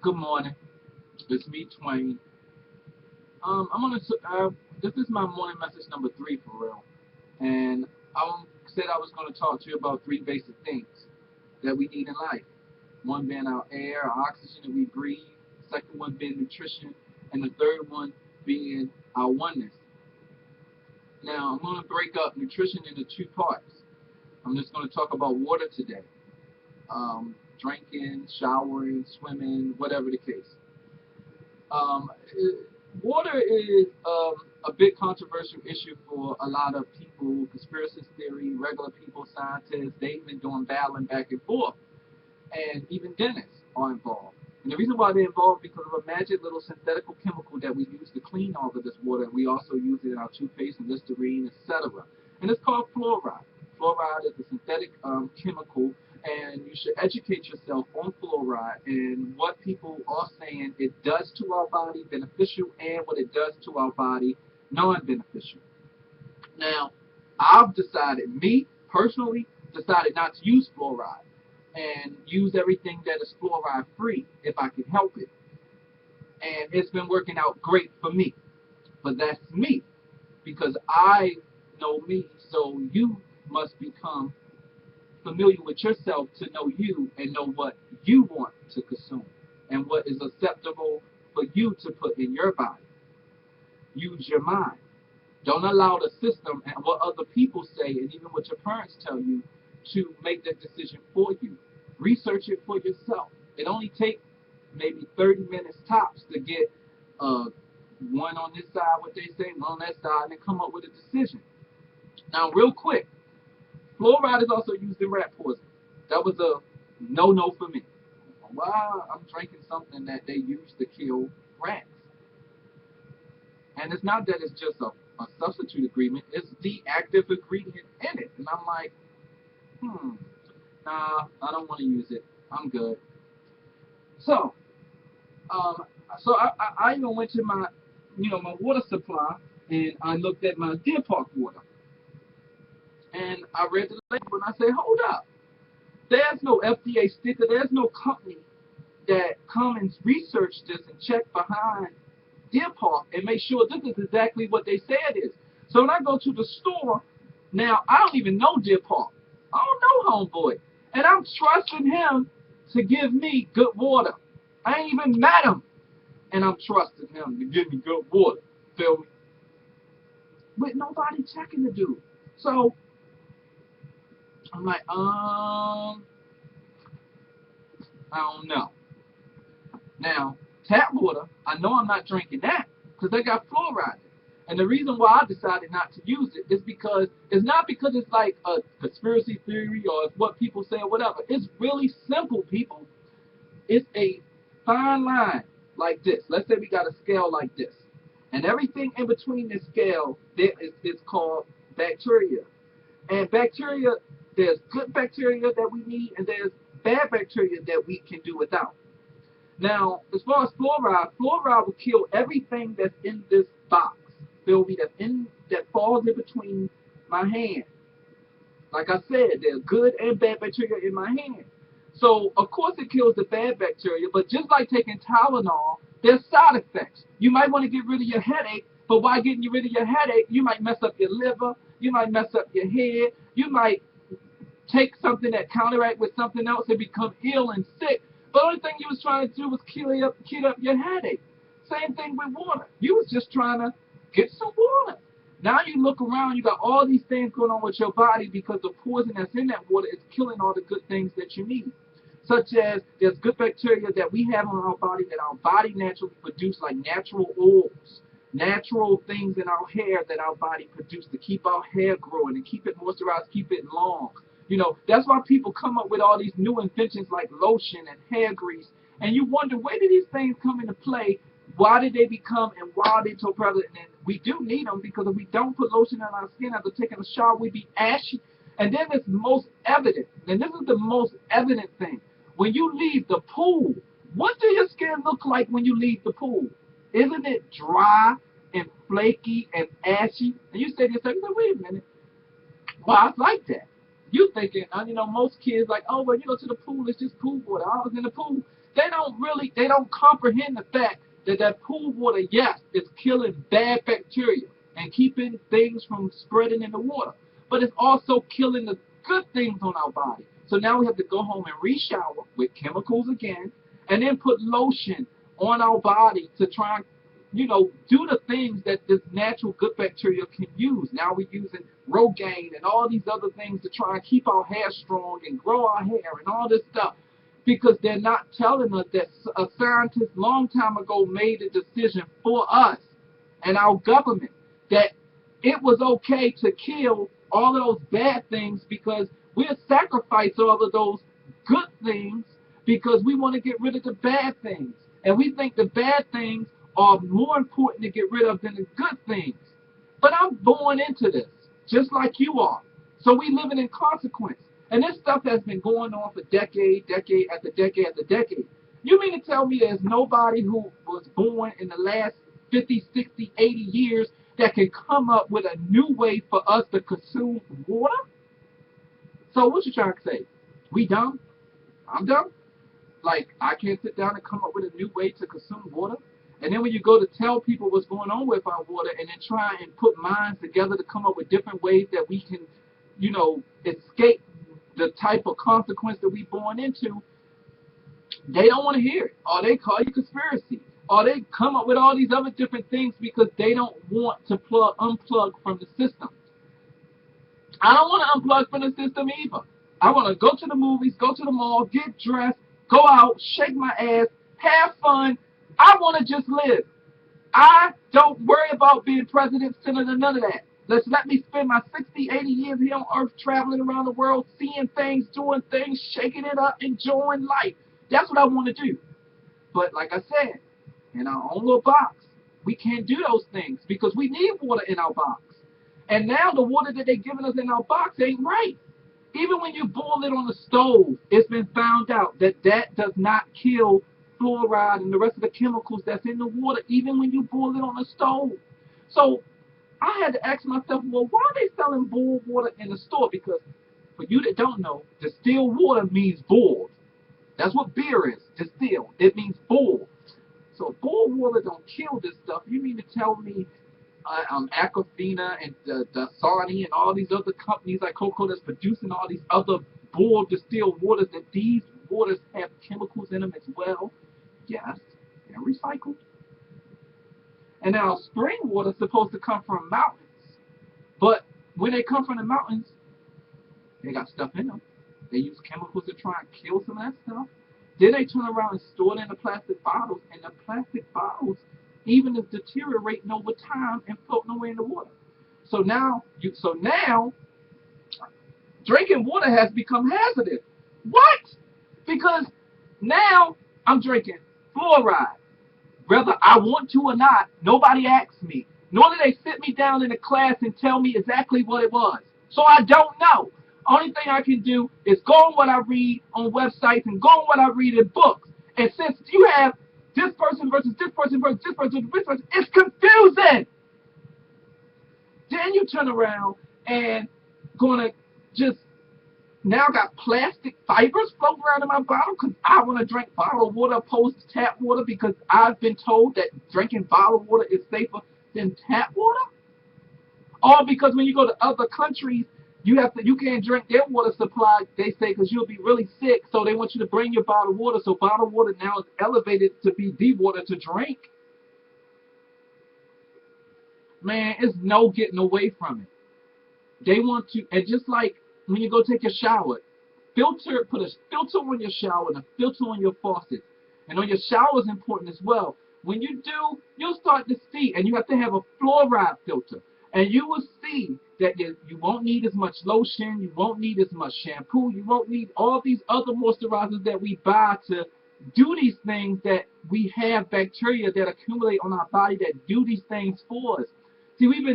Good morning. It's me, Twain. I'm gonna. This is my morning message number 3 for real, and said I was gonna talk to you about 3 basic things that we need in life. One being our air, our oxygen that we breathe. Second one being nutrition, and the third one being our oneness. Now I'm gonna break up nutrition into 2 parts. I'm just gonna talk about water today. Drinking, showering, swimming, whatever the case. Um, Water is a big controversial issue for a lot of people, conspiracy theory, regular people, scientists. They've been doing battling back and forth, and even dentists are involved. And the reason why they're involved is because of a magic little synthetic chemical that we use to clean all of this water, and we also use it in our toothpaste and Listerine, etc. And it's called fluoride. Fluoride is a synthetic chemical, and you should educate yourself on fluoride and what people are saying it does to our body beneficial and what it does to our body non-beneficial. Now, I've decided, me personally, decided not to use fluoride and use everything that is fluoride free if I can help it. And it's been working out great for me. But that's me because I know me, so you must become familiar with yourself to know you and know what you want to consume and what is acceptable for you to put in your body. Use your mind. Don't allow the system and what other people say and even what your parents tell you to make that decision for you. Research it for yourself. It only takes maybe 30 minutes tops to get one on this side, what they say, one on that side, and then come up with a decision. Now, real quick, fluoride is also used in rat poison. That was a no-no for me. Why I'm drinking something that they use to kill rats? And it's not that it's just a substitute agreement, it's the active ingredient in it. And I'm like, nah, I don't want to use it. I'm good. So, um, so I even went to my water supply and I looked at my Deer Park water. And I read the label and I said, hold up. There's no FDA sticker. There's no company that come and research this and check behind Deer Park and make sure this is exactly what they say it is. So when I go to the store, now I don't even know Deer Park. I don't know Homeboy. And I'm trusting him to give me good water. I ain't even met him. And I'm trusting him to give me good water. Feel me? With nobody checking the dude. So I'm like, I don't know. Now, tap water, I know I'm not drinking that because they got fluoride in it. And the reason why I decided not to use it is because it's not because it's like a conspiracy theory or it's what people say or whatever. It's really simple, people. It's a fine line like this. Let's say we got a scale like this. And everything in between this scale is called bacteria. And bacteria, there's good bacteria that we need and there's bad bacteria that we can do without. Now, as far as fluoride will kill everything that's in this box. Feel me? That falls in between my hand. Like I said, there's good and bad bacteria in my hand. So, of course, it kills the bad bacteria, but just like taking Tylenol, there's side effects. You might want to get rid of your headache, but while getting rid of your headache, you might mess up your liver, you might mess up your head, you might take something that counteract with something else and become ill and sick. But the only thing you was trying to do was kill up your headache. Same thing with water. You was just trying to get some water. Now you look around, you got all these things going on with your body because the poison that's in that water is killing all the good things that you need. Such as there's good bacteria that we have on our body that our body naturally produce, like natural oils, natural things in our hair that our body produce to keep our hair growing and keep it moisturized, keep it long. That's why people come up with all these new inventions like lotion and hair grease. And you wonder, where did these things come into play? Why did they become and why are they so prevalent? And we do need them because if we don't put lotion on our skin after taking a shower, we be ashy. And then it's most evident, and this is the most evident thing. When you leave the pool, what does your skin look like when you leave the pool? Isn't it dry and flaky and ashy? And you say to yourself, wait a minute, why it's like that? You thinking, most kids like, oh, well, to the pool, it's just pool water. I was in the pool. They don't comprehend the fact that that pool water, yes, is killing bad bacteria and keeping things from spreading in the water, but it's also killing the good things on our body. So now we have to go home and re-shower with chemicals again, and then put lotion on our body to try and, do the things that this natural good bacteria can use. Now we're using Rogaine and all these other things to try and keep our hair strong and grow our hair and all this stuff, because they're not telling us that a scientist long time ago made a decision for us and our government that it was okay to kill all of those bad things, because we'll sacrifice all of those good things because we want to get rid of the bad things. And we think the bad things are more important to get rid of than the good things. But I'm born into this, just like you are. So we living in consequence. And this stuff has been going on for decade after decade after decade. You mean to tell me there's nobody who was born in the last 50, 60, 80 years that can come up with a new way for us to consume water? So what you trying to say? We dumb? I'm dumb? Like, I can't sit down and come up with a new way to consume water? And then when you go to tell people what's going on with our water and then try and put minds together to come up with different ways that we can, escape the type of consequence that we born into, they don't want to hear it. Or they call you conspiracy. Or they come up with all these other different things because they don't want to unplug from the system. I don't want to unplug from the system either. I want to go to the movies, go to the mall, get dressed, go out, shake my ass, have fun. I want to just live. I don't worry about being president, senator, none of that. Let me spend my 60, 80 years here on earth traveling around the world, seeing things, doing things, shaking it up, enjoying life. That's what I want to do. But like I said, in our own little box, we can't do those things because we need water in our box. And now the water that they're giving us in our box ain't right. Even when you boil it on the stove, it's been found out that that does not kill fluoride and the rest of the chemicals that's in the water, even when you boil it on the stove. So I had to ask myself, well, why are they selling boiled water in the store? Because for you that don't know, distilled water means boiled. That's what beer is, distilled. It means boiled. So boiled water don't kill this stuff. You mean to tell me Aquafina and Dasani and all these other companies like Coco that's producing all these other boiled distilled waters, that these waters have chemicals in them as well? Yes, they're recycled. And now spring water is supposed to come from mountains. But when they come from the mountains, they got stuff in them. They use chemicals to try and kill some of that stuff. Then they turn around and store it in the plastic bottles, and the plastic bottles even is deteriorating over time and floating away in the water. So now drinking water has become hazardous. What? Because now I'm drinking fluoride. Whether I want to or not, nobody asks me. Nor do they sit me down in a class and tell me exactly what it was. So I don't know. Only thing I can do is go on what I read on websites and go on what I read in books. And since you have this person versus this person versus this person versus this person, it's confusing. Then you turn around and gonna just now got plastic fibers floating around in my bottle because I want to drink bottled water opposed to tap water because I've been told that drinking bottled water is safer than tap water? Or because when you go to other countries, you can't drink their water supply, they say, because you'll be really sick, so they want you to bring your bottled water, so bottled water now is elevated to be the water to drink. Man, it's no getting away from it. They want to, and just like when you go take a shower, put a filter on your shower and a filter on your faucet. And on your shower is important as well. When you do, you'll start to see, and you have to have a fluoride filter. And you will see that you won't need as much lotion, you won't need as much shampoo, you won't need all these other moisturizers that we buy to do these things, that we have bacteria that accumulate on our body that do these things for us. See, we've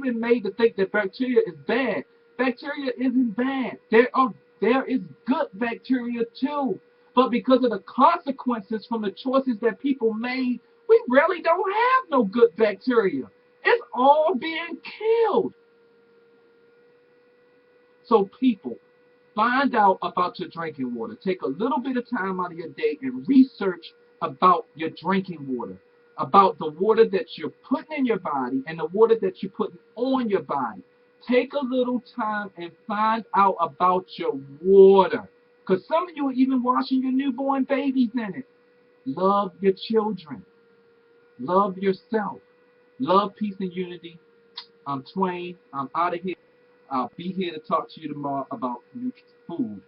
been made to think that bacteria is bad. Bacteria isn't bad. There is good bacteria too. But because of the consequences from the choices that people made, we really don't have no good bacteria. It's all being killed. So people, Find out about your drinking water. Take a little bit of time out of your day and research about your drinking water, about the water that you're putting in your body and the water that you're putting on your body. Take a little time and find out about your water. Because some of you are even washing your newborn babies in it. Love your children. Love yourself. Love, peace, and unity. I'm Twain. I'm out of here. I'll be here to talk to you tomorrow about food.